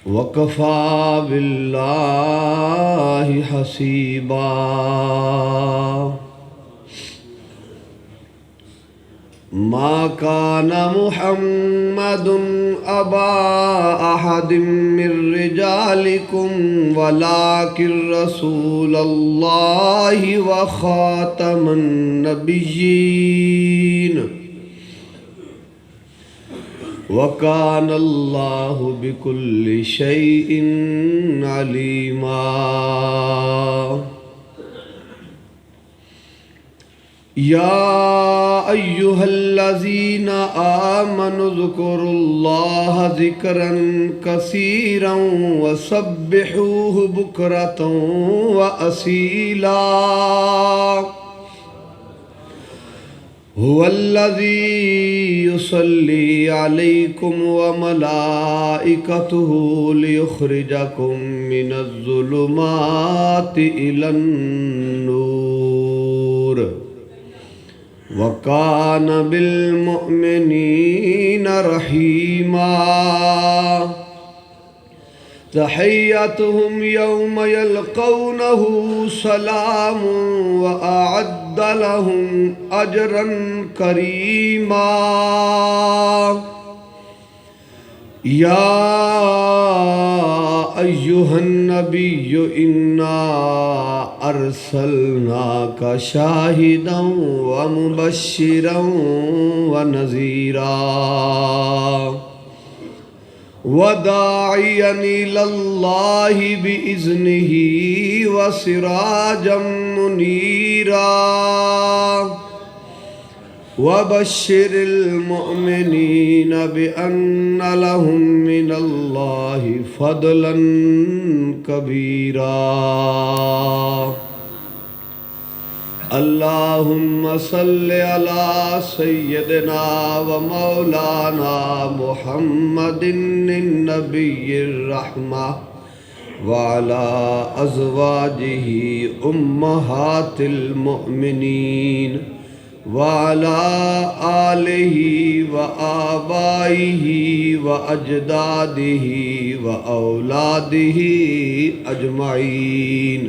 وَكَفَى بِاللَّهِ حَسِيبًا ما كان محمد أبا أحد من رجالكم ولكن رسول الله وخاتم النبيين وكان الله بكل شيء عليما يا أيها الذين آمنوا اذكروا الله ذكرا كثيرا وسبحوه بكرة وأصيلا هو الذي يصلي عليكم وملائكته ليخرجكم من الظلمات إلى النور وكان بالمؤمنين رحيما تحيتهم يوم يلقونه سلام وأعد لهم أجرا كريما يا أيها النبي إنا أرسلناك شاهدا ومبشرا ونذيرا وداعيا إلى الله بإذنه وسراجا منيرا وبشر المؤمنين بأن لهم من الله فضلا كبيرا اللهم صل على سيدنا ومولانا محمد النبي الرحمة وعلى أزواجه أمهات المؤمنين وعلى آلہ وآبائہ وأجدادہ وأولادہ اجمعین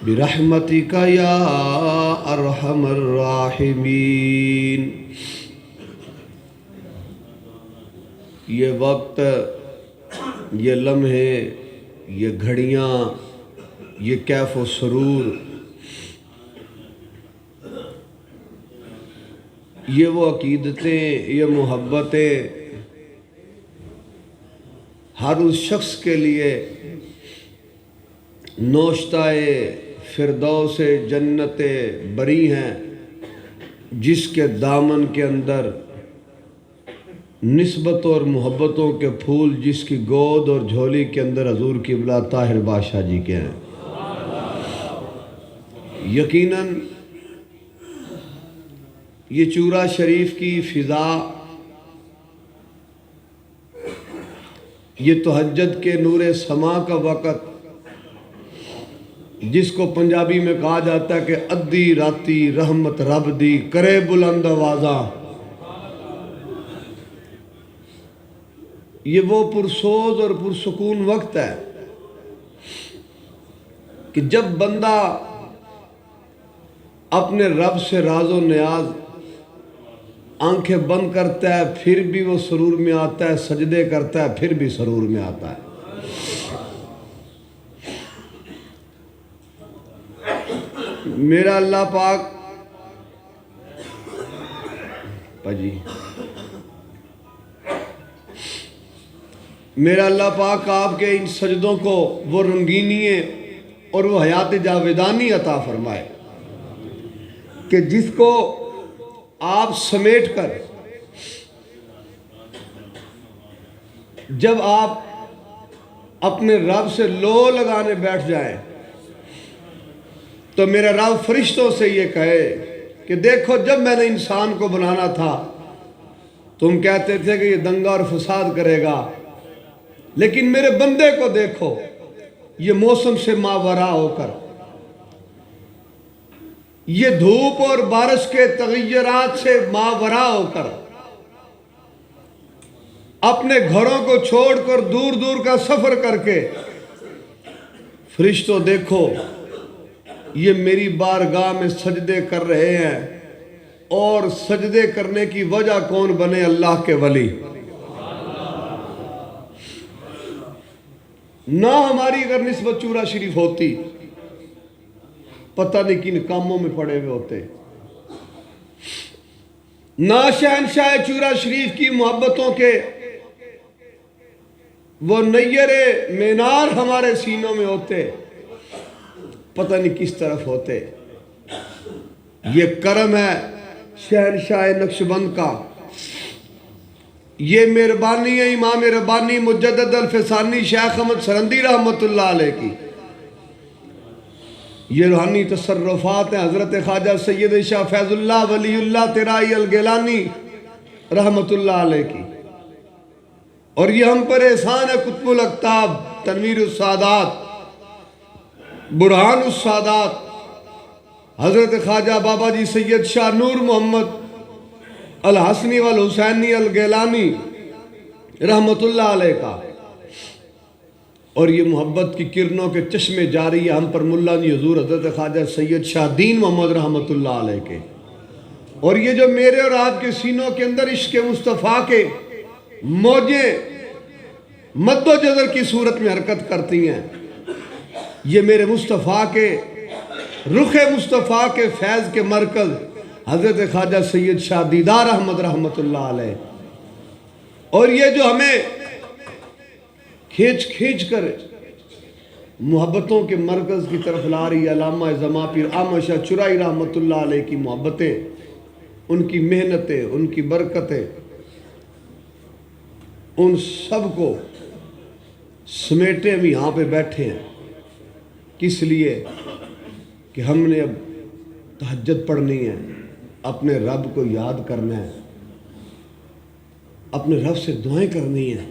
برحمتک یا ارحم الراحمین۔ یہ وقت، یہ لمحے، یہ گھڑیاں، یہ کیف و سرور، یہ وہ عقیدتیں، یہ محبتیں ہر اس شخص کے لیے نوشتہ فردوس جنت بری ہیں جس کے دامن کے اندر نسبت اور محبتوں کے پھول جس کی گود اور جھولی کے اندر حضور قبلہ طاہر بادشاہ جی کے ہیں۔ یقیناً یہ چورا شریف کی فضا، یہ تہجد کے نور سما کا وقت، جس کو پنجابی میں کہا جاتا ہے کہ ادھی راتی رحمت رب دی کرے بلند آوازاں، یہ وہ پرسوز اور پرسکون وقت ہے کہ جب بندہ اپنے رب سے راز و نیاز آنکھیں بند کرتا ہے پھر بھی وہ سرور میں آتا ہے، سجدے کرتا ہے پھر بھی سرور میں آتا ہے۔ میرا اللہ پاک میرا اللہ پاک آپ کے ان سجدوں کو وہ رنگینی اور وہ حیات جاویدانی عطا فرمائے کہ جس کو آپ سمیٹ کر جب آپ اپنے رب سے لو لگانے بیٹھ جائیں تو میرا رب فرشتوں سے یہ کہے کہ دیکھو جب میں نے انسان کو بنانا تھا تم کہتے تھے کہ یہ دنگا اور فساد کرے گا، لیکن میرے بندے کو دیکھو یہ موسم سے ماورا ہو کر، یہ دھوپ اور بارش کے تغیرات سے ماورا ہو کر اپنے گھروں کو چھوڑ کر دور دور کا سفر کر کے، فرشتوں دیکھو یہ میری بارگاہ میں سجدے کر رہے ہیں، اور سجدے کرنے کی وجہ کون بنے؟ اللہ کے ولی۔ نہ ہماری اگر نسبت چورا شریف ہوتی، پتہ نہیں کن کاموں میں پڑے ہوئے ہوتے۔ نہ شہنشاہ چورا شریف کی محبتوں کے وہ نیر مینار ہمارے سینوں میں ہوتے، پتہ نہیں کس طرف ہوتے۔ یہ کرم ہے شہنشاہ نقشبند کا، یہ مہربانی ہے امام ربانی مجدد الفسانی شیخ احمد سرندی رحمت اللہ علیہ کی، یہ روحانی تصرفات ہیں حضرت خواجہ سید شاہ فیض اللہ ولی اللہ ترائی الگیلانی رحمت اللہ علیہ کی، اور یہ ہم پر احسان ہے قطب الاقطاب تنویر السادات برہان السادات حضرت خواجہ بابا جی سید شاہ نور محمد الحسنی والحسینی الگیلانی رحمت اللہ علیہ کا، اور یہ محبت کی کرنوں کے چشمے جاری ہے ہم پر ملا جی حضور حضرت خواجہ سید شاہ دین محمد رحمت اللہ علیہ کے، اور یہ جو میرے اور آپ کے سینوں کے اندر عشق مصطفیٰ کے موجیں مد و جزر کی صورت میں حرکت کرتی ہیں، یہ میرے مصطفیٰ کے رخ مصطفیٰ کے فیض کے مرکز حضرت خواجہ سید شاہ دیدار احمد رحمت اللہ علیہ، اور یہ جو ہمیں کھینچ کھینچ کر محبتوں کے مرکز کی طرف لا رہی ہے علامہ زما پیر احمد شاہ چرائی رحمت اللہ علیہ کی محبتیں، ان کی محنتیں، ان کی برکتیں، ان سب کو سمیٹے ہم یہاں پہ بیٹھے ہیں کس لیے کہ ہم نے اب تہجد پڑھنی ہے، اپنے رب کو یاد کرنا ہے، اپنے رب سے دعائیں کرنی ہیں،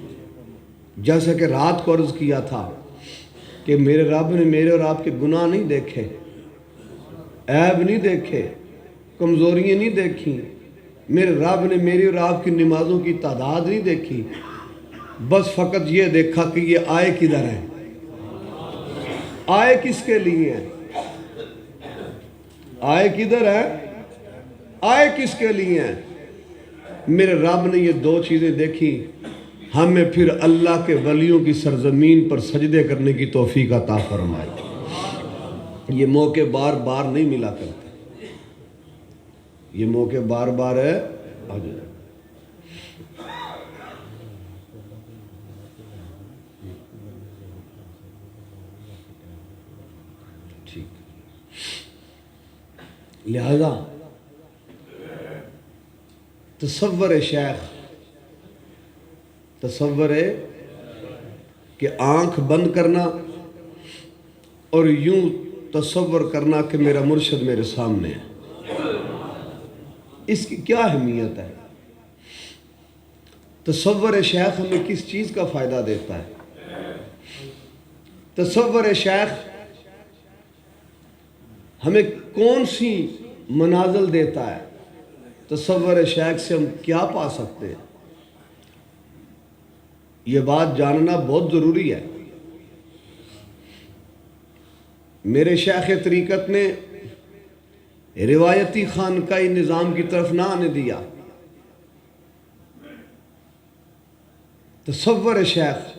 جیسا کہ رات کو عرض کیا تھا کہ میرے رب نے میرے اور آپ کے گناہ نہیں دیکھے، عیب نہیں دیکھے، کمزوریاں نہیں دیکھی، میرے رب نے میری اور آپ کی نمازوں کی تعداد نہیں دیکھی، بس فقط یہ دیکھا کہ یہ آئے کدھر ہیں، آئے کس کے لیے ہیں، آئے کدھر ہیں، آئے کس کے لیے ہیں۔ میرے رب نے یہ دو چیزیں دیکھی، ہمیں پھر اللہ کے ولیوں کی سرزمین پر سجدے کرنے کی توفیق عطا فرمائے۔ یہ موقع بار بار نہیں ملا کرتے، یہ موقع بار بار ہے لہذا تصور شیخ، تصور ہے کہ آنکھ بند کرنا اور یوں تصور کرنا کہ میرا مرشد میرے سامنے ہے، اس کی کیا اہمیت ہے؟ تصور شیخ ہمیں کس چیز کا فائدہ دیتا ہے؟ تصور شیخ ہمیں کون سی منازل دیتا ہے؟ تصور شیخ سے ہم کیا پا سکتے ہیں؟ یہ بات جاننا بہت ضروری ہے۔ میرے شیخ طریقت نے روایتی خانقاہی نظام کی طرف نہ آنے دیا۔ تصور شیخ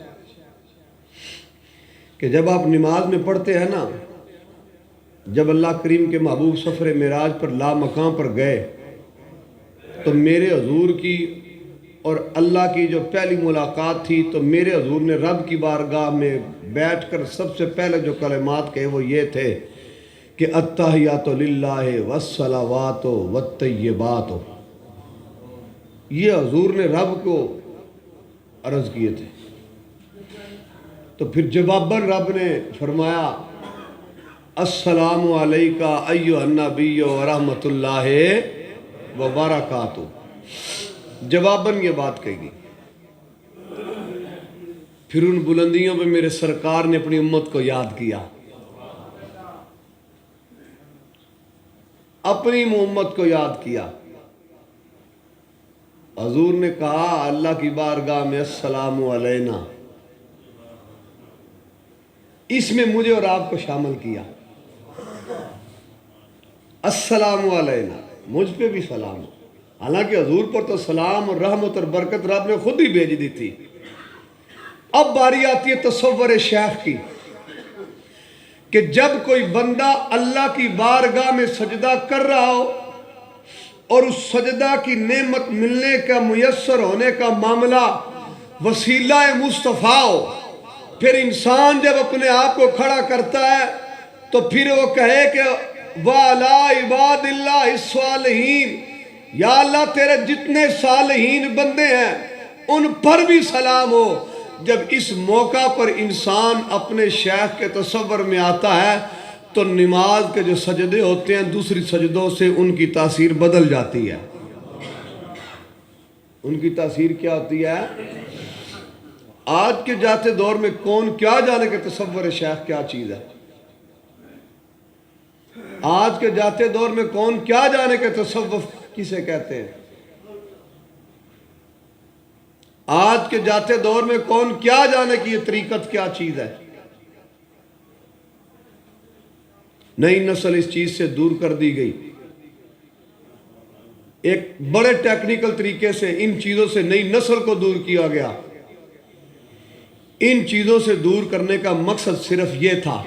کہ جب آپ نماز میں پڑھتے ہیں نا، جب اللہ کریم کے محبوب سفر معراج پر لا مقام پر گئے تو میرے حضور کی اور اللہ کی جو پہلی ملاقات تھی تو میرے حضور نے رب کی بارگاہ میں بیٹھ کر سب سے پہلے جو کلمات کہے وہ یہ تھے کہ التحیات للہ والصلوات والطیبات، یہ حضور نے رب کو عرض کیے تھے۔ تو پھر جواباً رب نے فرمایا السلام علیکہ ایھا النبی ورحمۃ اللہ وبرکاتہ، جواباً یہ بات کہی گئی۔ پھر ان بلندیوں پہ میرے سرکار نے اپنی امت کو یاد کیا، اپنی امت کو یاد کیا، حضور نے کہا اللہ کی بارگاہ میں السلام علینا، اس میں مجھے اور آپ کو شامل کیا۔ السلام علینا، مجھ پہ بھی سلام ہو۔ حالانکہ حضور پر تو سلام اور رحمت اور برکت رب نے خود ہی بھیج دی تھی۔ اب باری آتی ہے تصور شیخ کی کہ جب کوئی بندہ اللہ کی بارگاہ میں سجدہ کر رہا ہو اور اس سجدہ کی نعمت ملنے کا میسر ہونے کا معاملہ وسیلہ مصطفیٰ ہو، پھر انسان جب اپنے آپ کو کھڑا کرتا ہے تو پھر وہ کہے کہ وَعَلَىٰ عِبَادِ اللَّهِ الصَّالِحِينَ، یا اللہ تیرے جتنے صالحین بندے ہیں ان پر بھی سلام ہو۔ جب اس موقع پر انسان اپنے شیخ کے تصور میں آتا ہے تو نماز کے جو سجدے ہوتے ہیں دوسری سجدوں سے ان کی تاثیر بدل جاتی ہے۔ ان کی تاثیر کیا ہوتی ہے؟ آج کے جاتے دور میں کون کیا جانے کہ تصور شیخ کیا چیز ہے؟ آج کے جاتے دور میں کون کیا جانے کہ تصوف کسے کہتے ہیں؟ آج کے جاتے دور میں کون کیا جانے کہ یہ طریقت کیا چیز ہے؟ نئی نسل اس چیز سے دور کر دی گئی۔ ایک بڑے ٹیکنیکل طریقے سے ان چیزوں سے نئی نسل کو دور کیا گیا۔ ان چیزوں سے دور کرنے کا مقصد صرف یہ تھا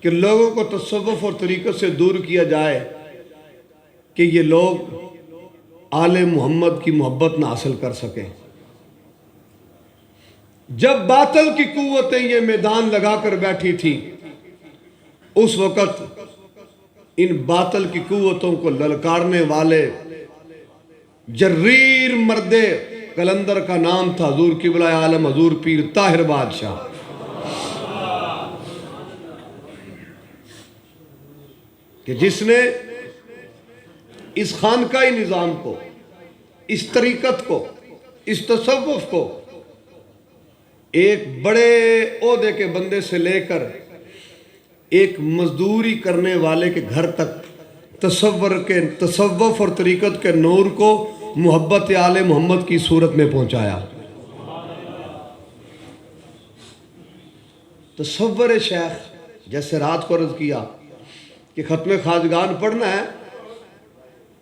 کہ لوگوں کو تصوف اور طریقت سے دور کیا جائے کہ یہ لوگ آل محمد کی محبت نہ حاصل کر سکیں۔ جب باطل کی قوتیں یہ میدان لگا کر بیٹھی تھی اس وقت ان باطل کی قوتوں کو للکارنے والے جریر مرد قلندر کا نام تھا حضور قبلہ عالم حضور پیر طاہر بادشاہ۔ کہ جس نے اس خانقاہی نظام کو، اس طریقت کو، اس تصوف کو ایک بڑے عہدے کے بندے سے لے کر ایک مزدوری کرنے والے کے گھر تک تصوف اور طریقت کے نور کو محبت آل محمد کی صورت میں پہنچایا۔ تصور شیخ، جیسے رات کو عرض کیا کہ ختم خواجگان پڑھنا ہے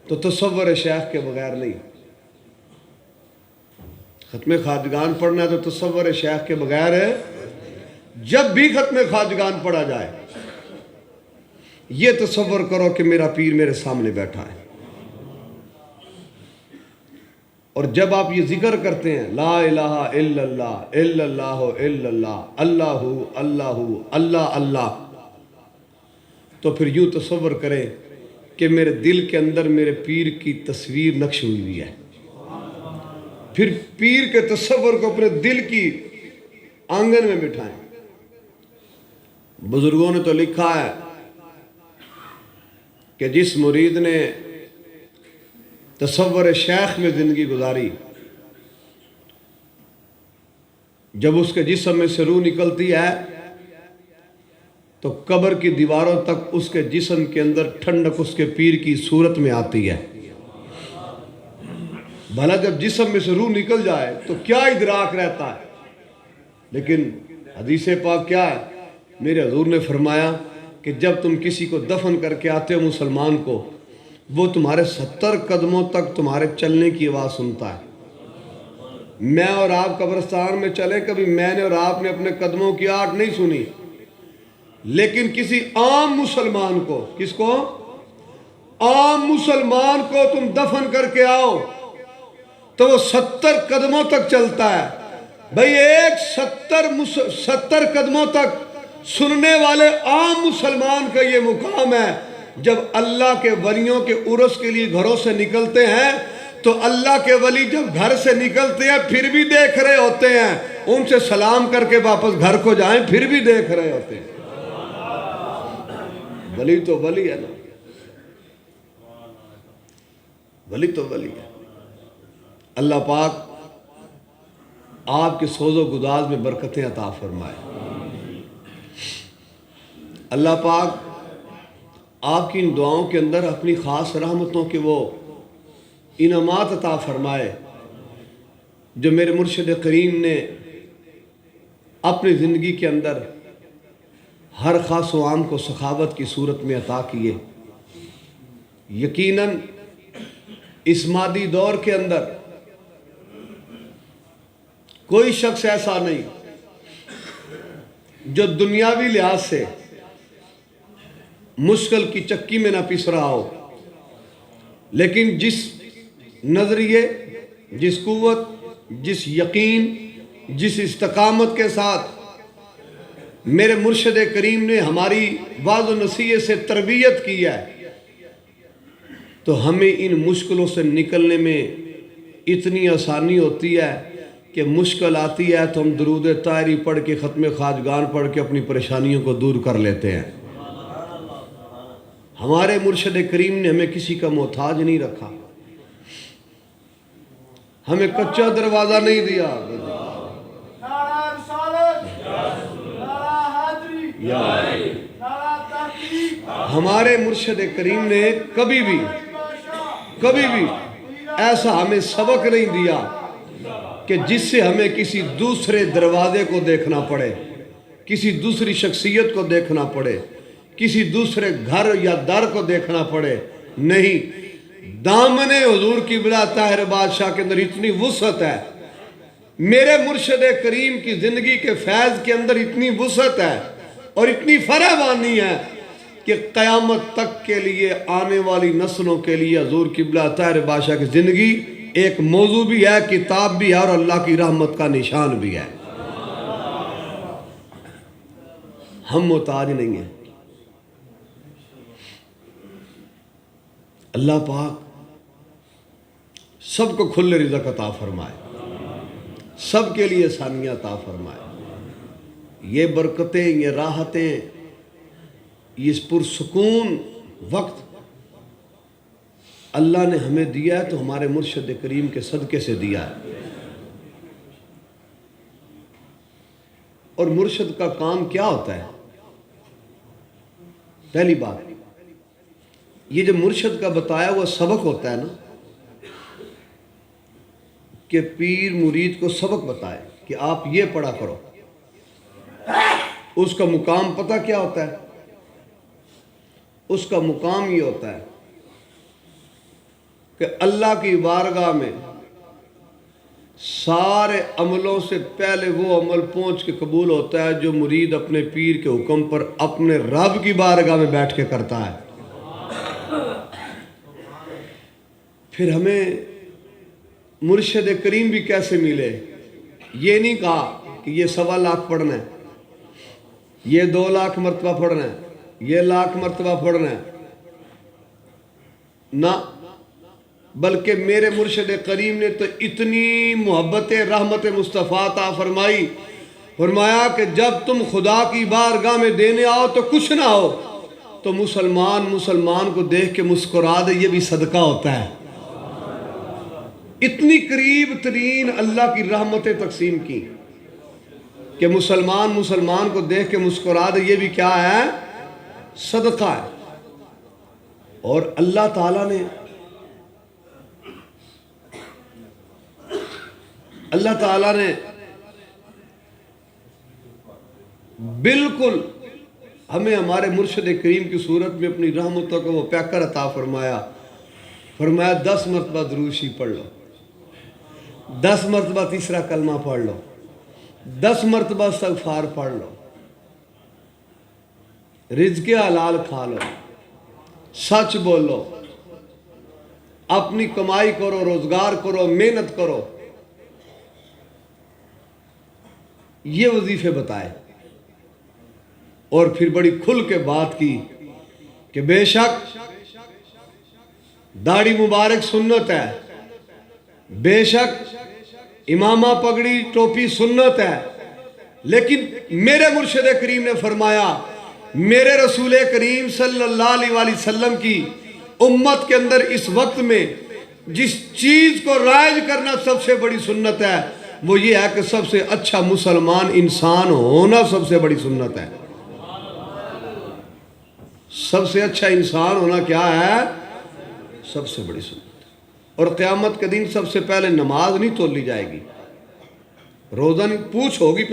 تو تصور شیخ کے بغیر نہیں، ختم خواجگان پڑھنا ہے تو تصور شیخ کے بغیر ہے۔ جب بھی ختم خواجگان پڑھا جائے یہ تصور کرو کہ میرا پیر میرے سامنے بیٹھا ہے، اور جب آپ یہ ذکر کرتے ہیں لا الہ الا اللہ الا اللہ الا اللہ اللہ اللہ اللہ اللہ، تو پھر یوں تصور کریں کہ میرے دل کے اندر میرے پیر کی تصویر نقش ہوئی ہوئی ہے۔ پھر پیر کے تصور کو اپنے دل کی آنگن میں بٹھائیں۔ بزرگوں نے تو لکھا ہے کہ جس مرید نے تصور شیخ میں زندگی گزاری، جب اس کے جسم میں سے روح نکلتی ہے تو قبر کی دیواروں تک اس کے جسم کے اندر ٹھنڈک اس کے پیر کی صورت میں آتی ہے۔ بھلا جب جسم میں سے روح نکل جائے تو کیا ادراک رہتا ہے؟ لیکن حدیث پاک کیا ہے؟ میرے حضور نے فرمایا کہ جب تم کسی کو دفن کر کے آتے ہو مسلمان کو، وہ تمہارے 70 قدموں تک تمہارے چلنے کی آواز سنتا ہے۔ میں اور آپ قبرستان میں چلے، کبھی میں نے اور آپ نے اپنے قدموں کی آہٹ نہیں سنی، لیکن کسی عام مسلمان کو، کس کو؟ عام مسلمان کو تم دفن کر کے آؤ تو وہ 70 قدموں تک چلتا ہے۔ بھئی ایک 70 قدموں تک سننے والے عام مسلمان کا یہ مقام ہے۔ جب اللہ کے ولیوں کے عرس کے لیے گھروں سے نکلتے ہیں تو اللہ کے ولی جب گھر سے نکلتے ہیں پھر بھی دیکھ رہے ہوتے ہیں، ان سے سلام کر کے واپس گھر کو جائیں پھر بھی دیکھ رہے ہوتے ہیں۔ ولی تو ولی ہے نا، ولی تو ولی ہے۔ اللہ پاک آپ کے سوز و گداز میں برکتیں عطا فرمائے۔ اللہ پاک آپ کی ان دعاؤں کے اندر اپنی خاص رحمتوں کے وہ انعامات عطا فرمائے جو میرے مرشد کریم نے اپنی زندگی کے اندر ہر خاص و عام کو سخاوت کی صورت میں عطا کیے۔ یقیناً اس مادی دور کے اندر کوئی شخص ایسا نہیں جو دنیاوی لحاظ سے مشکل کی چکی میں نہ پس رہا ہو، لیکن جس نظریے، جس قوت، جس یقین، جس استقامت کے ساتھ میرے مرشد کریم نے ہماری وعظ و نصیحت سے تربیت کی ہے، تو ہمیں ان مشکلوں سے نکلنے میں اتنی آسانی ہوتی ہے کہ مشکل آتی ہے تو ہم درود طاہری پڑھ کے ختم خواجگان پڑھ کے اپنی پریشانیوں کو دور کر لیتے ہیں۔ ہمارے مرشد کریم نے ہمیں کسی کا محتاج نہیں رکھا، ہمیں کچا دروازہ نہیں دیا۔ ہمارے مرشد کریم نے کبھی بھی ایسا ہمیں سبق نہیں دیا کہ جس سے ہمیں کسی دوسرے دروازے کو دیکھنا پڑے، کسی دوسری شخصیت کو دیکھنا پڑے، کسی دوسرے گھر یا در کو دیکھنا پڑے۔ نہیں، دامن حضور قبلہ طاہر بادشاہ کے اندر اتنی وسعت ہے، میرے مرشد کریم کی زندگی کے فیض کے اندر اتنی وسعت ہے اور اتنی فراوانی ہے کہ قیامت تک کے لیے آنے والی نسلوں کے لیے حضور قبلہ طاہر بادشاہ کی زندگی ایک موضوع بھی ہے، کتاب بھی ہے اور اللہ کی رحمت کا نشان بھی ہے۔ ہم محتاج نہیں ہیں۔ اللہ پاک سب کو کھلے رزق عطا فرمائے، سب کے لیے آسانیاں عطا فرمائے۔ یہ برکتیں، یہ راحتیں، یہ پرسکون وقت اللہ نے ہمیں دیا ہے تو ہمارے مرشد کریم کے صدقے سے دیا ہے۔ اور مرشد کا کام کیا ہوتا ہے؟ پہلی بات، یہ جو مرشد کا بتایا ہوا سبق ہوتا ہے نا، کہ پیر مرید کو سبق بتائے کہ آپ یہ پڑھا کرو، اس کا مقام پتہ کیا ہوتا ہے؟ اس کا مقام یہ ہوتا ہے کہ اللہ کی بارگاہ میں سارے عملوں سے پہلے وہ عمل پہنچ کے قبول ہوتا ہے جو مرید اپنے پیر کے حکم پر اپنے رب کی بارگاہ میں بیٹھ کے کرتا ہے۔ پھر ہمیں مرشد کریم بھی کیسے ملے؟ یہ نہیں کہا کہ یہ 1.25 لاکھ پڑھنا ہے، یہ 2 لاکھ مرتبہ پڑھنا ہے، یہ 1 لاکھ مرتبہ پڑھنا ہے، نہ، بلکہ میرے مرشد کریم نے تو اتنی محبت رحمت مصطفیٰ عطا فرمائی، فرمایا کہ جب تم خدا کی بارگاہ میں دینے آؤ تو کچھ نہ ہو تو مسلمان کو دیکھ کے مسکرا دے، یہ بھی صدقہ ہوتا ہے۔ اتنی قریب ترین اللہ کی رحمتیں تقسیم کی کہ مسلمان کو دیکھ کے مسکرا دے، یہ بھی کیا ہے؟ صدقہ ہے۔ اور اللہ تعالیٰ نے بالکل ہمیں ہمارے مرشد کریم کی صورت میں اپنی رحمتوں کو وہ پیکر عطا فرمایا۔ 10 مرتبہ درود شریف پڑھ لو، 10 مرتبہ تیسرا کلمہ پڑھ لو، 10 مرتبہ استغفار پڑھ لو، رزق حلال کھا لو، سچ بولو، اپنی کمائی کرو، روزگار کرو، محنت کرو، یہ وظیفے بتائے۔ اور پھر بڑی کھل کے بات کی کہ بے شک داڑھی مبارک سنت ہے، بے شک امامہ پگڑی ٹوپی سنت ہے، لیکن میرے مرشد کریم نے فرمایا، میرے رسول کریم صلی اللہ علیہ وآلہ وسلم کی امت کے اندر اس وقت میں جس چیز کو رائج کرنا سب سے بڑی سنت ہے وہ یہ ہے کہ سب سے اچھا مسلمان انسان ہونا سب سے بڑی سنت ہے۔ سب سے اچھا انسان ہونا کیا ہے؟ سب سے بڑی سنت۔ اور قیامت کے دن سب سے پہلے نماز نہیں تولی جائے گی، روزہ نہیں، پوچھ ہوگی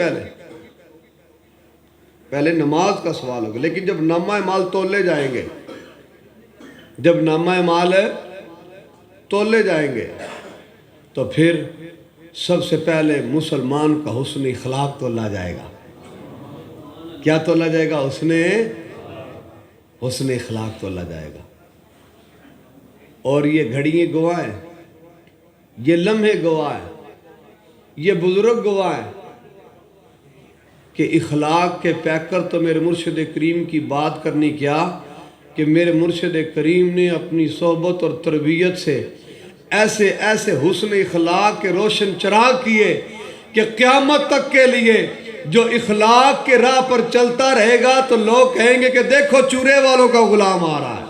پہلے نماز کا سوال ہوگا، لیکن جب نامہ اعمال تولے جائیں گے، جب نامہ اعمال تولے جائیں گے تو پھر سب سے پہلے مسلمان کا حسن اخلاق تولا جائے گا۔ کیا تولا جائے گا؟ حسن اخلاق تولا جائے گا۔ اور یہ گھڑیاں گواہ ہیں، یہ لمحے گواہ ہیں، یہ بزرگ گواہ ہیں کہ اخلاق کے پیکر تو میرے مرشد کریم کی بات کرنی کیا کہ میرے مرشد کریم نے اپنی صحبت اور تربیت سے ایسے ایسے حسن اخلاق کے روشن چراغ کیے کہ قیامت تک کے لیے جو اخلاق کے راہ پر چلتا رہے گا تو لوگ کہیں گے کہ دیکھو چورے والوں کا غلام آ رہا ہے۔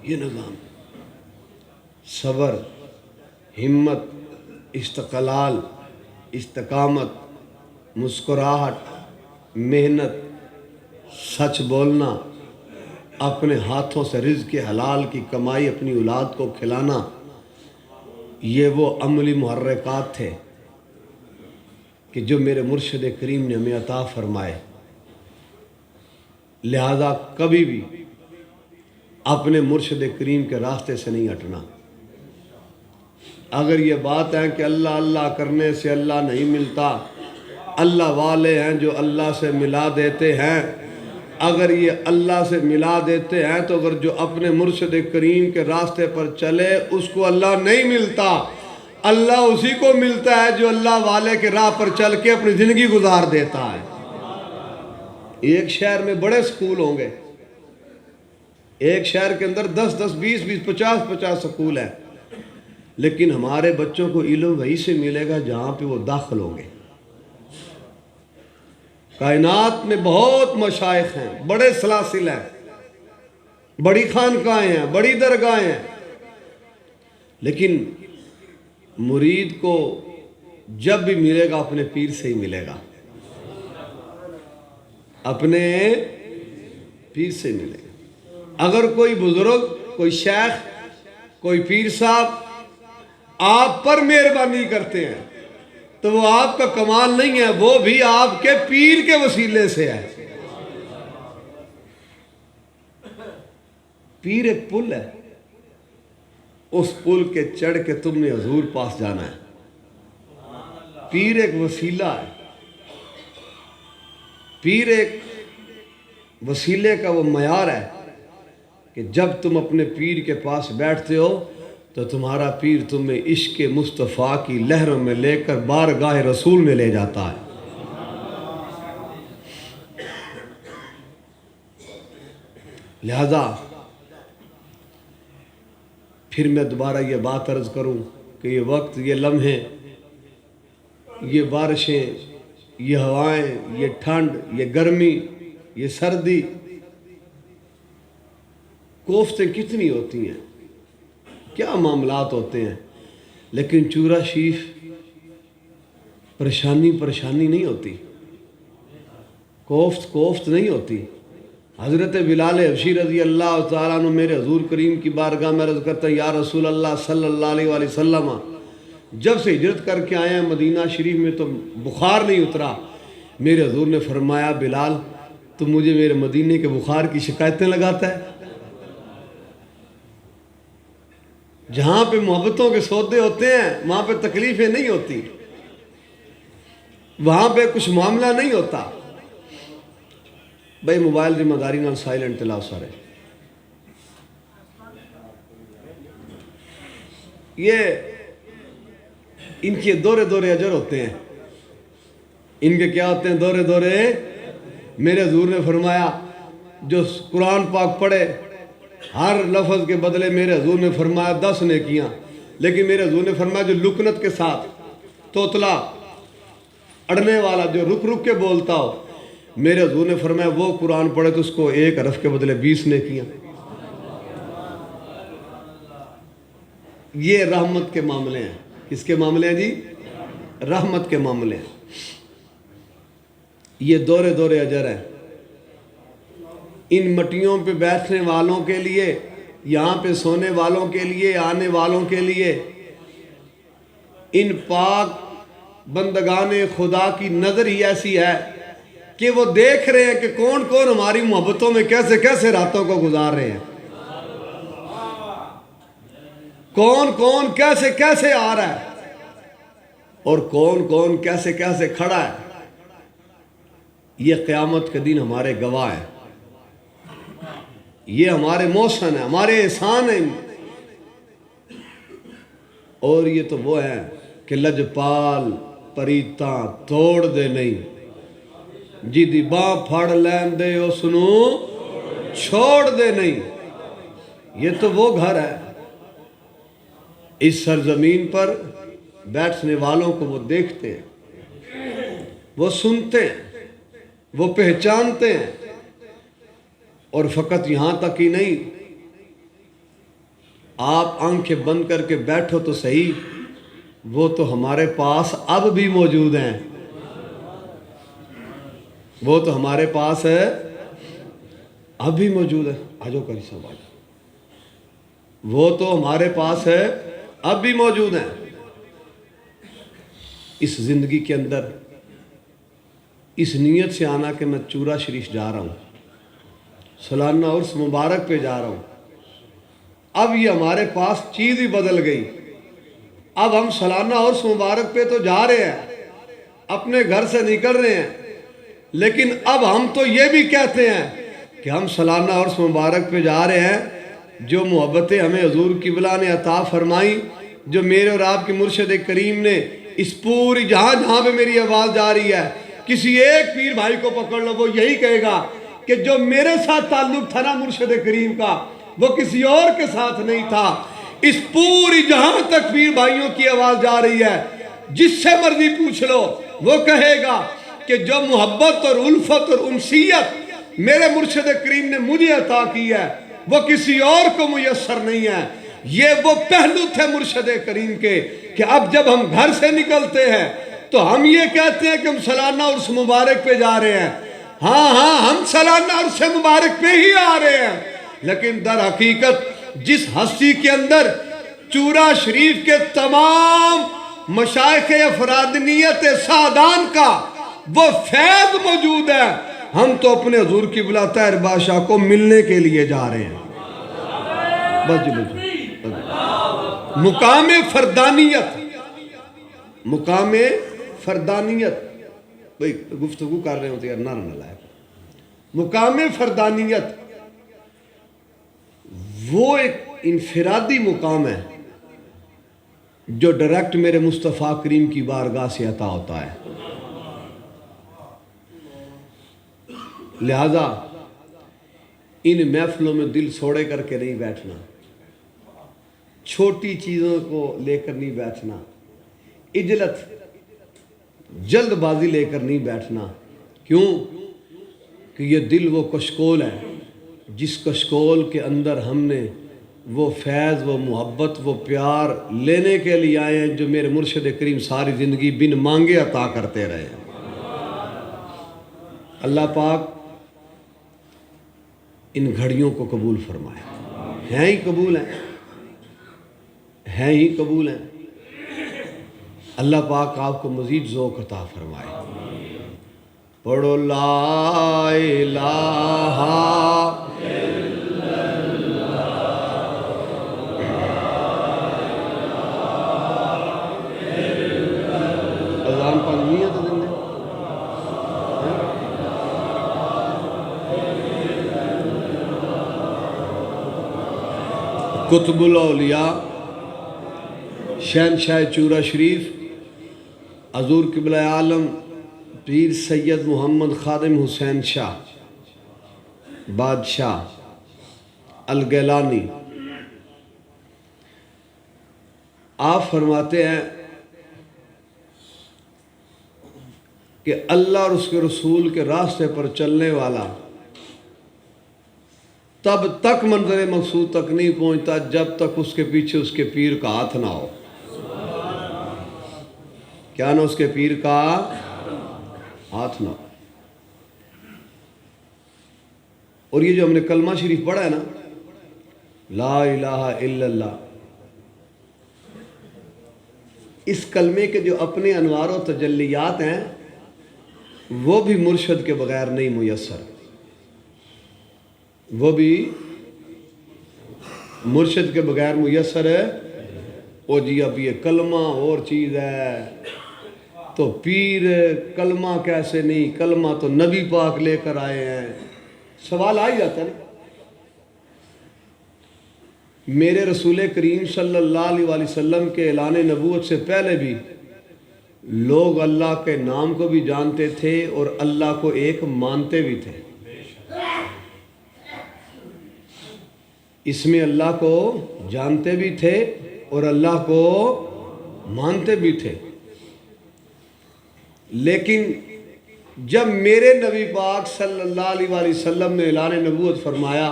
یہ نظام صبر، ہمت، استقلال، استقامت، مسکراہٹ، محنت، سچ بولنا، اپنے ہاتھوں سے رزق حلال کی کمائی اپنی اولاد کو کھلانا، یہ وہ عملی محرکات تھے کہ جو میرے مرشد کریم نے ہمیں عطا فرمائے۔ لہذا کبھی بھی اپنے مرشد کریم کے راستے سے نہیں ہٹنا۔ اگر یہ بات ہے کہ اللہ اللہ کرنے سے اللہ نہیں ملتا، اللہ والے ہیں جو اللہ سے ملا دیتے ہیں، اگر یہ اللہ سے ملا دیتے ہیں تو اگر جو اپنے مرشد کریم کے راستے پر چلے اس کو اللہ نہیں ملتا، اللہ اسی کو ملتا ہے جو اللہ والے کے راہ پر چل کے اپنی زندگی گزار دیتا ہے۔ ایک شہر میں بڑے سکول ہوں گے، ایک شہر کے اندر 10 20 50 سکول ہیں، لیکن ہمارے بچوں کو علم وہی سے ملے گا جہاں پہ وہ داخل ہوں گے۔ کائنات میں بہت مشائخ ہیں، بڑے سلاسل ہیں، بڑی خانقاہیں ہیں، بڑی درگاہیں ہیں، لیکن مرید کو جب بھی ملے گا اپنے پیر سے ہی ملے گا، اپنے پیر سے ملے گا۔ اگر کوئی بزرگ، کوئی شیخ، کوئی پیر صاحب آپ پر مہربانی کرتے ہیں تو وہ آپ کا کمال نہیں ہے، وہ بھی آپ کے پیر کے وسیلے سے ہے۔ پیر ایک پل ہے، اس پل کے چڑھ کے تم نے حضور پاس جانا ہے۔ پیر ایک وسیلہ ہے، پیر ایک وسیلے کا وہ معیار ہے کہ جب تم اپنے پیر کے پاس بیٹھتے ہو تو تمہارا پیر تمہیں عشق مصطفیٰ کی لہروں میں لے کر بارگاہ رسول میں لے جاتا ہے۔ لہذا پھر میں دوبارہ یہ بات عرض کروں کہ یہ وقت، یہ لمحے، یہ بارشیں، یہ ہوائیں، یہ ٹھنڈ، یہ گرمی، یہ سردی، کوفتیں کتنی ہوتی ہیں، کیا معاملات ہوتے ہیں، لیکن چورا شیف پریشانی نہیں ہوتی، کوفت نہیں ہوتی۔ حضرت بلال حبشی رضی اللہ تعالیٰ عنہ میرے حضور کریم کی بارگاہ میں عرض کرتے ہیں، یا رسول اللہ صلی اللہ علیہ وآلہ وسلم، جب سے ہجرت کر کے آئے ہیں مدینہ شریف میں تو بخار نہیں اترا۔ میرے حضور نے فرمایا، بلال تم مجھے میرے مدینے کے بخار کی شکایتیں لگاتا ہے؟ جہاں پہ محبتوں کے سودے ہوتے ہیں وہاں پہ تکلیفیں نہیں ہوتی، وہاں پہ کچھ معاملہ نہیں ہوتا۔ بھائی موبائل ذمہ داری نال سائلنٹ تلاو سارے، یہ ان کے دورے اجر ہوتے ہیں، ان کے کیا ہوتے ہیں؟ دورے۔ میرے حضور نے فرمایا جو قرآن پاک پڑھے ہر لفظ کے بدلے میرے حضور نے فرمایا 10 نیکیاں، لیکن میرے حضور نے فرمایا جو لکنت کے ساتھ توتلا اڑنے والا جو رک کے بولتا ہو، میرے حضور نے فرمایا وہ قرآن پڑھے تو اس کو 1 حرف کے بدلے 20 نیکیاں۔ یہ رحمت کے معاملے ہیں۔ کس کے معاملے ہیں جی؟ رحمت کے معاملے ہیں۔ یہ دورے اجر ہیں۔ ان مٹیوں پہ بیٹھنے والوں کے لیے یہاں پہ سونے والوں کے لیے، آنے والوں کے لیے، ان پاک بندگان خدا کی نظر ہی ایسی ہے کہ وہ دیکھ رہے ہیں کہ کون کون ہماری محبتوں میں کیسے کیسے راتوں کو گزار رہے ہیں، کون کون کیسے کیسے آ رہا ہے اور کون کون کیسے کیسے کھڑا ہے۔ یہ قیامت کے دن ہمارے گواہ ہیں، یہ ہمارے محسن ہیں، ہمارے احسان ہیں۔ اور یہ تو وہ ہیں کہ لجپال پریتاں توڑ دے نہیں، جی دی باں پھڑ لین دے اس نو چھوڑ دے نہیں۔ یہ تو وہ گھر ہے، اس سرزمین پر بیٹھنے والوں کو وہ دیکھتے ہیں، وہ سنتے ہیں، وہ پہچانتے ہیں، اور فقط یہاں تک ہی نہیں، آپ آنکھیں بند کر کے بیٹھو تو صحیح، وہ تو ہمارے پاس اب بھی موجود ہیں، وہ تو ہمارے پاس ہے اب بھی موجود ہے۔ آجو کری صاحب آجو، وہ تو ہمارے پاس ہے اب بھی موجود ہیں۔ اس زندگی کے اندر اس نیت سے آنا کہ میں چورا شریف جا رہا ہوں، سالانہ عرس مبارک پہ جا رہا ہوں، اب یہ ہمارے پاس چیز ہی بدل گئی۔ اب ہم سالانہ عرس مبارک پہ تو جا رہے ہیں، اپنے گھر سے نکل رہے ہیں، لیکن اب ہم تو یہ بھی کہتے ہیں کہ ہم سالانہ عرس مبارک پہ جا رہے ہیں۔ جو محبتیں ہمیں حضور قبلہ نے عطا فرمائیں، جو میرے اور آپ کے مرشد کریم نے اس پوری جہاں جہاں پہ میری آواز جا رہی ہے، کسی ایک پیر بھائی کو پکڑ لو، وہ یہی کہے گا کہ جو میرے ساتھ تعلق تھا نا مرشد کریم کا، وہ کسی اور کے ساتھ نہیں تھا۔ اس پوری جہاں تک پیر بھائیوں کی آواز جا رہی ہے، جس سے مرضی پوچھ لو، وہ کہے گا کہ جو محبت اور الفت اور انسیت میرے مرشد کریم نے مجھے عطا کی ہے، وہ کسی اور کو میسر نہیں ہے۔ یہ وہ پہلو تھے مرشد کریم کے کہ اب جب ہم گھر سے نکلتے ہیں تو ہم یہ کہتے ہیں کہ ہم سالانہ عرس مبارک پہ جا رہے ہیں۔ ہاں ہم سالانہ عرس مبارک پہ ہی آ رہے ہیں، لیکن در حقیقت جس ہستی کے اندر چورا شریف کے تمام مشائخ افرادنیت سعدان کا وہ فیض موجود ہے، ہم تو اپنے حضور قبلہ طاہر بادشاہ کو ملنے کے لیے جا رہے ہیں۔ بس جی بس مقام فردانیت، مقام فردانیت، بھئی گفتگو کر رہے ہوتے ہیں نہ رہنا لائق۔ مقام فردانیت وہ ایک انفرادی مقام ہے جو ڈائریکٹ میرے مصطفیٰ کریم کی بارگاہ سے عطا ہوتا ہے۔ لہذا ان محفلوں میں دل سوڑے کر کے نہیں بیٹھنا، چھوٹی چیزوں کو لے کر نہیں بیٹھنا، عجلت جلد بازی لے کر نہیں بیٹھنا۔ کیوں کہ یہ دل وہ کشکول ہے جس کشکول کے اندر ہم نے وہ فیض، وہ محبت، وہ پیار لینے کے لیے آئے ہیں جو میرے مرشد کریم ساری زندگی بن مانگے عطا کرتے رہے ہیں۔ اللہ پاک ان گھڑیوں کو قبول فرمائے، ہیں ہی قبول ہیں ہی قبول ہیں۔ اللہ پاک آپ کو مزید ذوق عطا فرمائے۔ پڑھو لا الہ اذان پڑھنی ہے تو دن دے قطب الاولیاء شہنشاہ چورا شریف حضور قبلہ عالم پیر سید محمد خادم حسین شاہ بادشاہ الگیلانی، آپ فرماتے ہیں کہ اللہ اور اس کے رسول کے راستے پر چلنے والا تب تک منظر مقصود تک نہیں پہنچتا جب تک اس کے پیچھے اس کے پیر کا ہاتھ نہ ہو۔ کیا نہ اس کے پیر کا ہاتھ نہ ہو۔ اور یہ جو ہم نے کلمہ شریف پڑھا ہے نا، لا الہ الا اللہ، اس کلمے کے جو اپنے انوار و تجلیات ہیں وہ بھی مرشد کے بغیر نہیں میسر، وہ بھی مرشد کے بغیر میسر ہے۔ او جی اب یہ کلمہ اور چیز ہے تو پیر کلمہ کیسے نہیں، کلمہ تو نبی پاک لے کر آئے ہیں، سوال آ ہی جاتا ہے نا۔ میرے رسول کریم صلی اللہ علیہ وآلہ وسلم کے اعلان نبوت سے پہلے بھی لوگ اللہ کے نام کو بھی جانتے تھے اور اللہ کو ایک مانتے بھی تھے، اس میں اللہ کو جانتے بھی تھے اور اللہ کو مانتے بھی تھے۔ لیکن جب میرے نبی پاک صلی اللہ علیہ وآلہ وسلم نے اعلان نبوت فرمایا،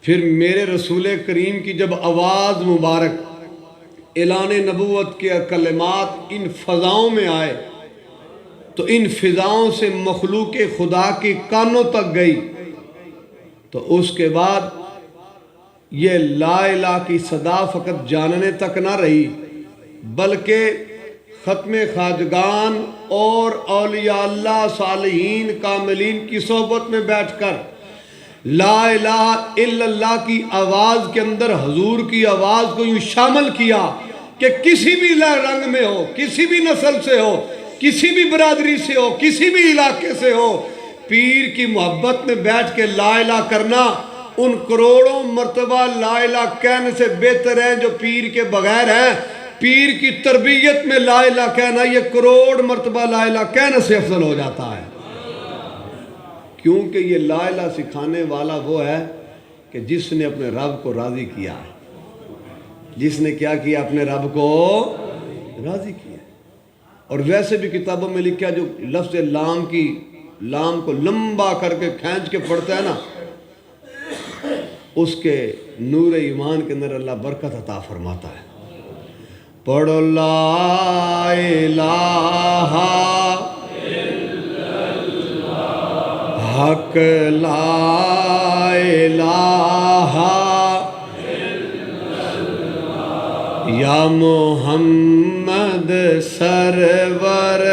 پھر میرے رسول کریم کی جب آواز مبارک اعلان نبوت کے کلمات ان فضاؤں میں آئے تو ان فضاؤں سے مخلوق خدا کی کانوں تک گئی، تو اس کے بعد یہ لا الہ کی صدا فقط جاننے تک نہ رہی، بلکہ ختم خواجگان اور اولیاء اللہ صالحین کاملین کی صحبت میں بیٹھ کر لا الہ الا اللہ کی آواز کے اندر حضور کی آواز کو یوں شامل کیا کہ کسی بھی رنگ میں ہو، کسی بھی نسل سے ہو، کسی بھی برادری سے ہو، کسی بھی علاقے سے ہو، پیر کی محبت میں بیٹھ کے لا الہ کرنا ان کروڑوں مرتبہ لا الہ کہنے سے بہتر ہے جو پیر کے بغیر ہیں۔ پیر کی تربیت میں لا الہ کہنا یہ کروڑ مرتبہ لا الہ کہنے سے افضل ہو جاتا ہے، کیونکہ یہ لا الہ سکھانے والا وہ ہے کہ جس نے اپنے رب کو راضی کیا ہے، جس نے کیا کیا، اپنے رب کو راضی کیا۔ اور ویسے بھی کتابوں میں لکھا جو لفظ لام کو لمبا کر کے کھینچ کے پڑھتا ہے نا، اس کے نور ایمان کے اندر اللہ برکت عطا فرماتا ہے۔ پڑھو لا الہ حق لا الہ یا محمد سرور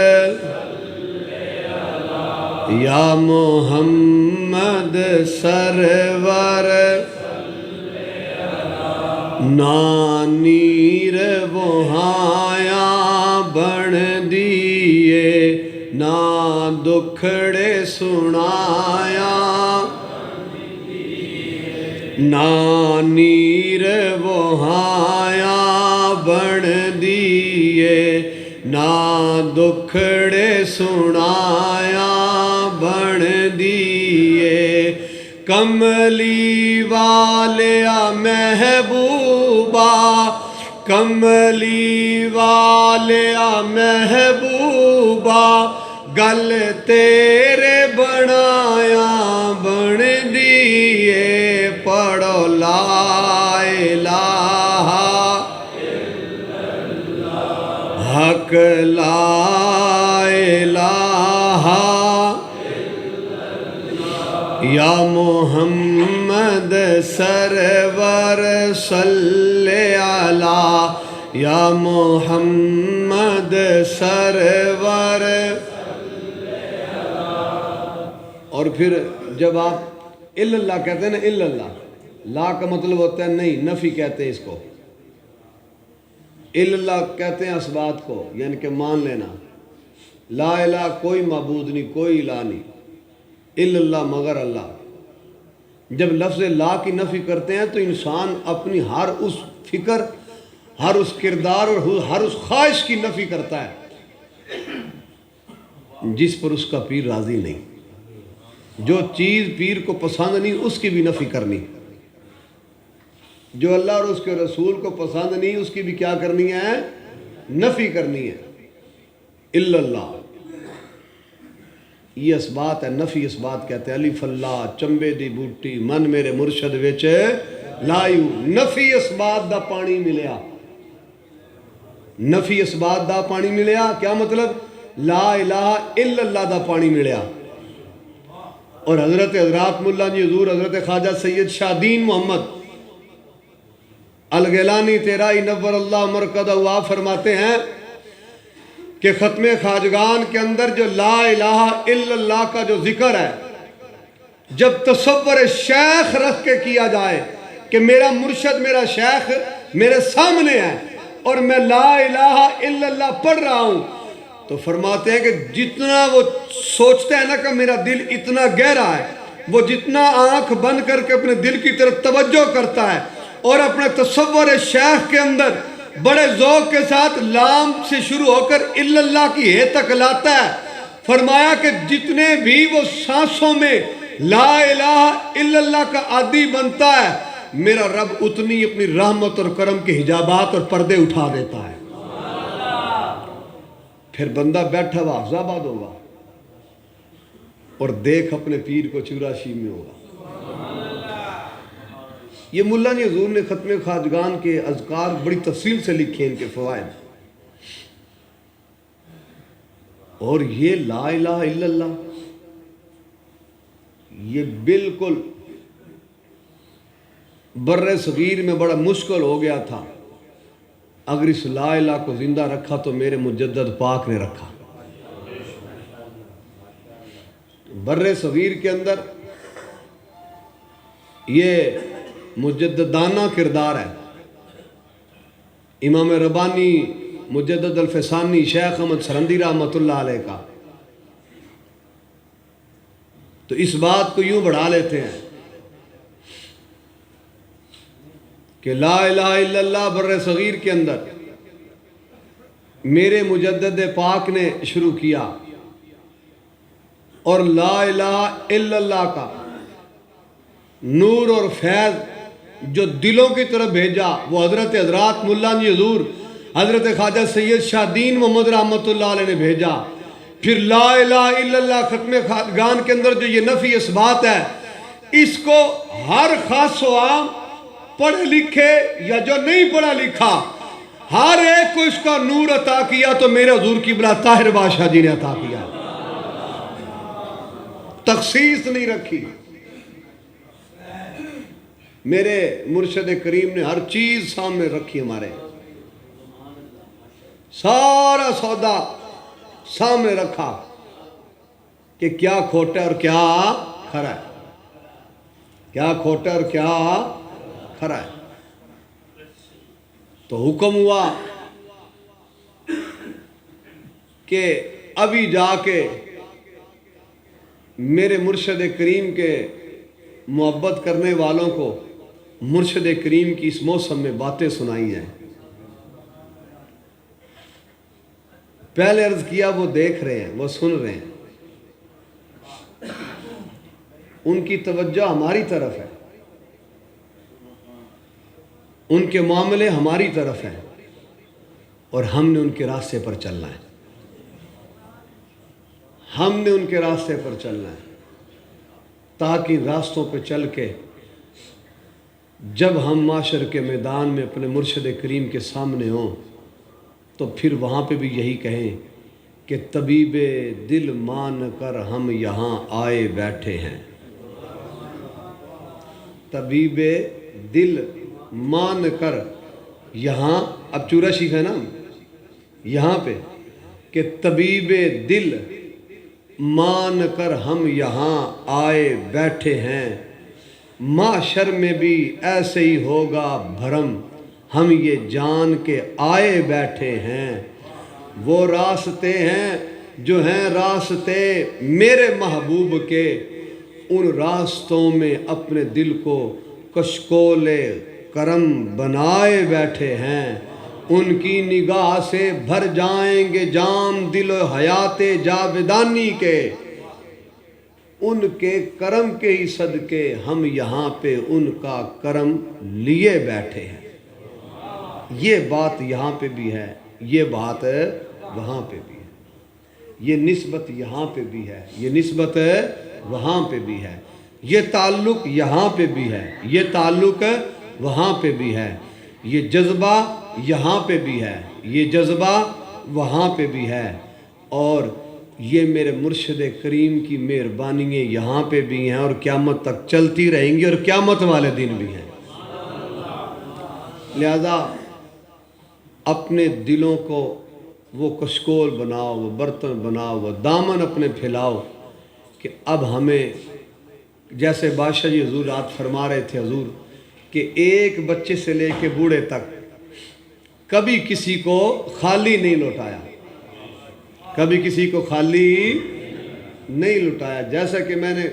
یا محمد سرور نا نیر وہایا بن دیے نا دکھڑے سنایا نا نیر وہایا بن دیے نا دکھڑے سنایا بن دیے کملی والیا محبوبہ کملی والیا محبوبہ گل تیرے بنایا بن دیے پڑھو لا الہ حق لا الہ یا محمد سرور صلی علی یا محمد سرور۔ اور پھر جب آپ الا اللہ کہتے ہیں نا، الا اللہ، لا کا مطلب ہوتا ہے نہیں، نفی کہتے ہیں اس کو، الا اللہ کہتے ہیں اسبات کو، یعنی کہ مان لینا لا الہ کوئی معبود نہیں، کوئی الہ نہیں، الا اللہ مگر اللہ۔ جب لفظ لا کی نفی کرتے ہیں تو انسان اپنی ہر اس فکر، ہر اس کردار اور ہر اس خواہش کی نفی کرتا ہے جس پر اس کا پیر راضی نہیں، جو چیز پیر کو پسند نہیں اس کی بھی نفی کرنی، جو اللہ اور اس کے رسول کو پسند نہیں اس کی بھی کیا کرنی ہے، نفی کرنی ہے۔ الا اللہ یہ اسبات ہے، نفی اسبات کہتے ہیں۔ الف اللہ چمبے دی بوٹی من میرے مرشد وچ لائیو، نفی اسبات دا پانی ملیا، نفی اسبات دا پانی ملیا، کیا مطلب؟ لا الہ الا اللہ دا پانی ملیا۔ اور حضرات ملا جی حضور حضرت خواجہ سید شاہ دین محمد الگیلانی تیرائی نور اللہ مرکزہ ہوا فرماتے ہیں کہ ختم خواجگان کے اندر جو لا الہ الا اللہ کا جو ذکر ہے، جب تصور شیخ رکھ کے کیا جائے کہ میرا مرشد میرا شیخ میرے سامنے ہے اور میں لا الہ الا اللہ پڑھ رہا ہوں، تو فرماتے ہیں کہ جتنا وہ سوچتے ہیں نا کہ میرا دل اتنا گہرا ہے، وہ جتنا آنکھ بند کر کے اپنے دل کی طرف توجہ کرتا ہے اور اپنے تصور شیخ کے اندر بڑے ذوق کے ساتھ لام سے شروع ہو کر الا اللہ کی ہے تک لاتا ہے، فرمایا کہ جتنے بھی وہ سانسوں میں لا الہ الا اللہ کا عادی بنتا ہے، میرا رب اتنی اپنی رحمت اور کرم کے حجابات اور پردے اٹھا دیتا ہے۔ پھر بندہ بیٹھا ہوا حفظ آباد ہوگا اور دیکھ اپنے پیر کو چوراسی میں ہوگا۔ یہ ملا جی حضور نے ختم خواجگان کے اذکار بڑی تفصیل سے لکھے، ان کے فوائد، اور یہ لا الہ الا اللہ یہ بالکل بر صغیر میں بڑا مشکل ہو گیا تھا، اگر اس لا الہ کو زندہ رکھا تو میرے مجدد پاک نے رکھا۔ بر صغیر کے اندر یہ مجددانہ کردار ہے۔ امام ربانی مجدد الفسانی شیخ احمد سرندی رحمۃ اللہ علیہ کا، تو اس بات کو یوں بڑھا لیتے ہیں کہ لا الہ الا اللہ بر صغیر کے اندر میرے مجدد پاک نے شروع کیا، اور لا الہ الا اللہ کا نور اور فیض جو دلوں کی طرف بھیجا وہ حضرات ملا جی حضور حضرت خواجہ سید شاہ دین محمد رحمۃ اللہ علیہ نے بھیجا۔ پھر لا الہ الا اللہ ختم خواجگان کے اندر جو یہ نفی اثبات ہے، اس کو ہر خاص و عام پڑھے لکھے یا جو نہیں پڑھا لکھا ہر ایک کو اس کا نور عطا کیا تو میرے حضور قبلہ طاہر بادشاہ جی نے عطا کیا، تخصیص نہیں رکھی۔ میرے مرشد کریم نے ہر چیز سامنے رکھی، ہمارے سارا سودا سامنے رکھا کہ کیا کھوٹا اور کیا کھرا ہے، کیا کھوٹا اور کیا کھرا ہے۔ تو حکم ہوا کہ ابھی جا کے میرے مرشد کریم کے محبت کرنے والوں کو مرشد کریم کی اس موسم میں باتیں سنائی جائیں۔ پہلے عرض کیا وہ دیکھ رہے ہیں، وہ سن رہے ہیں، ان کی توجہ ہماری طرف ہے، ان کے معاملے ہماری طرف ہیں، اور ہم نے ان کے راستے پر چلنا ہے، ہم نے ان کے راستے پر چلنا ہے، تاکہ راستوں پہ چل کے جب ہم معاشر کے میدان میں اپنے مرشد کریم کے سامنے ہوں تو پھر وہاں پہ بھی یہی کہیں کہ طبیب دل مان کر ہم یہاں آئے بیٹھے ہیں، طبیب دل مان کر یہاں، اب چورا شیخ ہے نا یہاں پہ، کہ طبیب دل مان کر ہم یہاں آئے بیٹھے ہیں، معاشر میں بھی ایسے ہی ہوگا بھرم، ہم یہ جان کے آئے بیٹھے ہیں، وہ راستے ہیں جو ہیں راستے میرے محبوب کے، ان راستوں میں اپنے دل کو کشکول کرم بنائے بیٹھے ہیں، ان کی نگاہ سے بھر جائیں گے جام دل و حیات جاودانی کے، ان کے کرم کے ہی صدقے ہم یہاں پہ ان کا کرم لیے بیٹھے ہیں۔ یہ بات یہاں پہ بھی ہے، یہ بات وہاں پہ بھی ہے، یہ نسبت یہاں پہ بھی ہے، یہ نسبت وہاں پہ بھی ہے، یہ تعلق یہاں پہ بھی ہے، یہ تعلق وہاں پہ بھی ہے، یہ جذبہ یہاں پہ بھی ہے، یہ جذبہ وہاں پہ بھی ہے، اور یہ میرے مرشد کریم کی مہربانیاں یہاں پہ بھی ہیں اور قیامت تک چلتی رہیں گی اور قیامت والے دن بھی ہیں۔ لہذا اپنے دلوں کو وہ کشکول بناؤ، وہ برتن بناؤ، وہ دامن اپنے پھیلاؤ کہ اب ہمیں، جیسے بادشاہ جی حضور رات فرما رہے تھے حضور کہ ایک بچے سے لے کے بوڑھے تک کبھی کسی کو خالی نہیں لوٹایا، کبھی کسی کو خالی نہیں لٹایا۔ جیسا کہ میں نے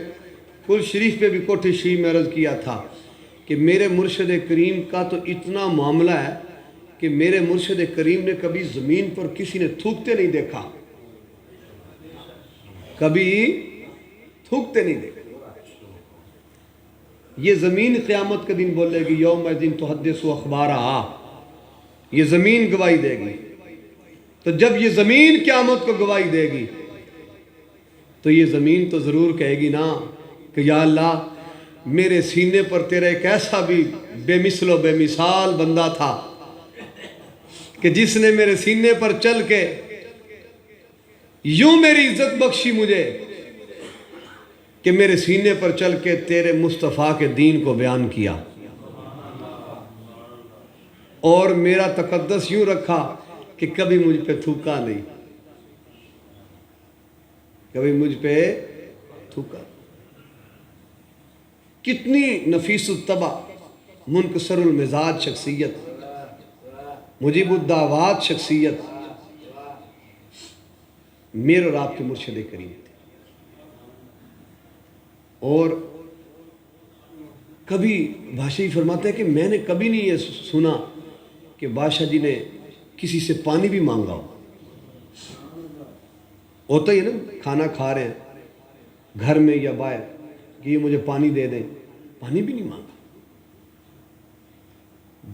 کل شریف پہ بھی کوٹھی شریف میں عرض کیا تھا کہ میرے مرشد کریم کا تو اتنا معاملہ ہے کہ میرے مرشد کریم نے کبھی زمین پر کسی نے تھوکتے نہیں دیکھا، کبھی تھوکتے نہیں دیکھا۔ یہ زمین قیامت کے دن بولے گی یوم الدین تحدث اخبارہا، یہ زمین گواہی دے گی۔ تو جب یہ زمین قیامت کو گواہی دے گی تو یہ زمین تو ضرور کہے گی نا کہ یا اللہ میرے سینے پر تیرا ایک ایسا بھی بے مثل و بے مثال بندہ تھا کہ جس نے میرے سینے پر چل کے یوں میری عزت بخشی مجھے کہ میرے سینے پر چل کے تیرے مصطفیٰ کے دین کو بیان کیا اور میرا تقدس یوں رکھا کہ کبھی مجھ پہ تھوکا نہیں، کبھی مجھ پہ تھوکا۔ کتنی نفیس الطبع، منکسر المزاج شخصیت، مجیب الدعوات شخصیت میرے اور آپ کے مرشد کریم تھے۔ اور کبھی بادشاہ جی فرماتے ہیں کہ میں نے کبھی نہیں یہ سنا کہ بادشاہ جی نے کسی سے پانی بھی مانگا ہو۔ ہوتا ہی ہے نا، کھانا کھا رہے ہیں گھر میں یا باہر کہ یہ مجھے پانی دے دیں، پانی بھی نہیں مانگا۔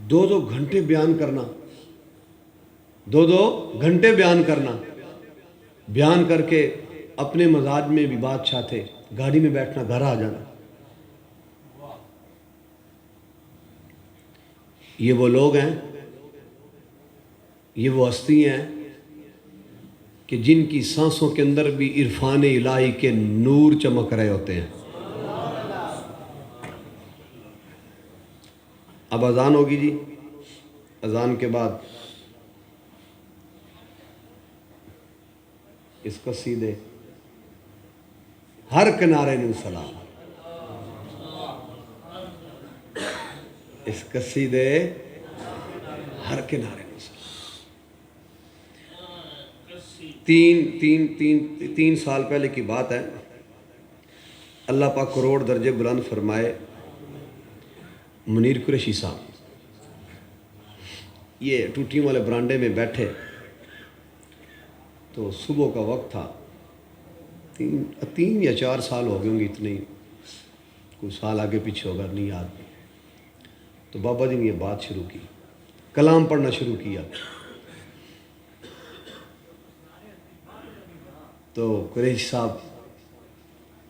2 گھنٹے بیان کرنا، 2 گھنٹے بیان کرنا، بیان کر کے اپنے مزاج میں بھی بادشاہ تھے، گاڑی میں بیٹھنا، گھر آ جانا۔ یہ وہ لوگ ہیں، یہ وہ ہستی ہیں کہ جن کی سانسوں کے اندر بھی عرفان الہی کے نور چمک رہے ہوتے ہیں۔ اب اذان ہوگی جی، اذان کے بعد اس قصیدے ہر کنارے نو سلام، اس قصیدے ہر کنارے نو سلام۔ 3 سال پہلے کی بات ہے، اللہ پاک کروڑ درجے بلند فرمائے، منیر قریشی صاحب یہ ٹوٹی والے برانڈے میں بیٹھے تو صبح کا وقت تھا، 3 یا 4 سال ہو گئے ہوں گے، اتنے ہی، کوئی سال آگے پیچھے ہوگا نہیں یاد۔ تو بابا جی نے یہ بات شروع کی، کلام پڑھنا شروع کیا، تو قریشی صاحب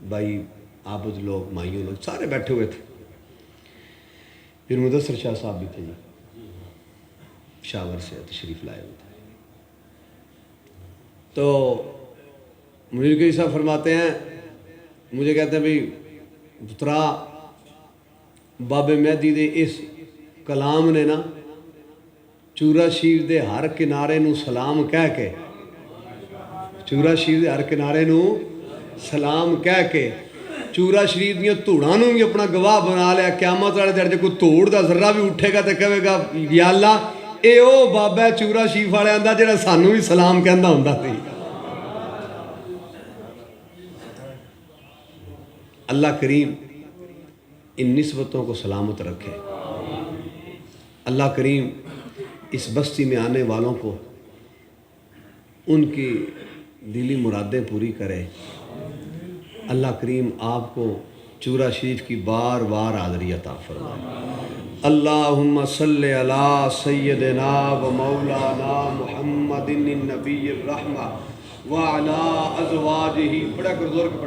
بھائی عابد لوگ، مائیوں لوگ سارے بیٹھے ہوئے تھے۔ پھر مدثر شاہ صاحب بھی تھے جی، شاور سے تشریف لائے ہوئے تھے۔ تو منیر قریشی صاحب فرماتے ہیں، مجھے کہتے ہیں بھئی پترا بابے مہدی دے اس کلام نے نا چورا شریف دے ہر کنارے نو سلام کہہ کے، چورا شریف دے ہر کنارے نو سلام کہہ کے چورا شریف دیاں دھوڑاں نو بھی اپنا گواہ بنا لیا۔ قیامت والے دن جے کوئی دھوڑ دا ذرہ بھی اٹھے گا تے کہے گا یا اللہ اے او بابا چورا شریف والے آندا جڑا سانوں بھی سلام کہندا ہوندا سی۔ اللہ کریم ان نسبتوں کو سلامت رکھے، اللہ کریم اس بستی میں آنے والوں کو ان کی دلی مرادیں پوری کرے۔ اللہ کریم آپ کو چورا شریف کی بار بار حاضری عطا فرمائے۔ اللہم صلی علی سیدنا و مولانا محمد النبی الرحمہ وعلی ازواجہ، بڑا کر زور کے پڑھا۔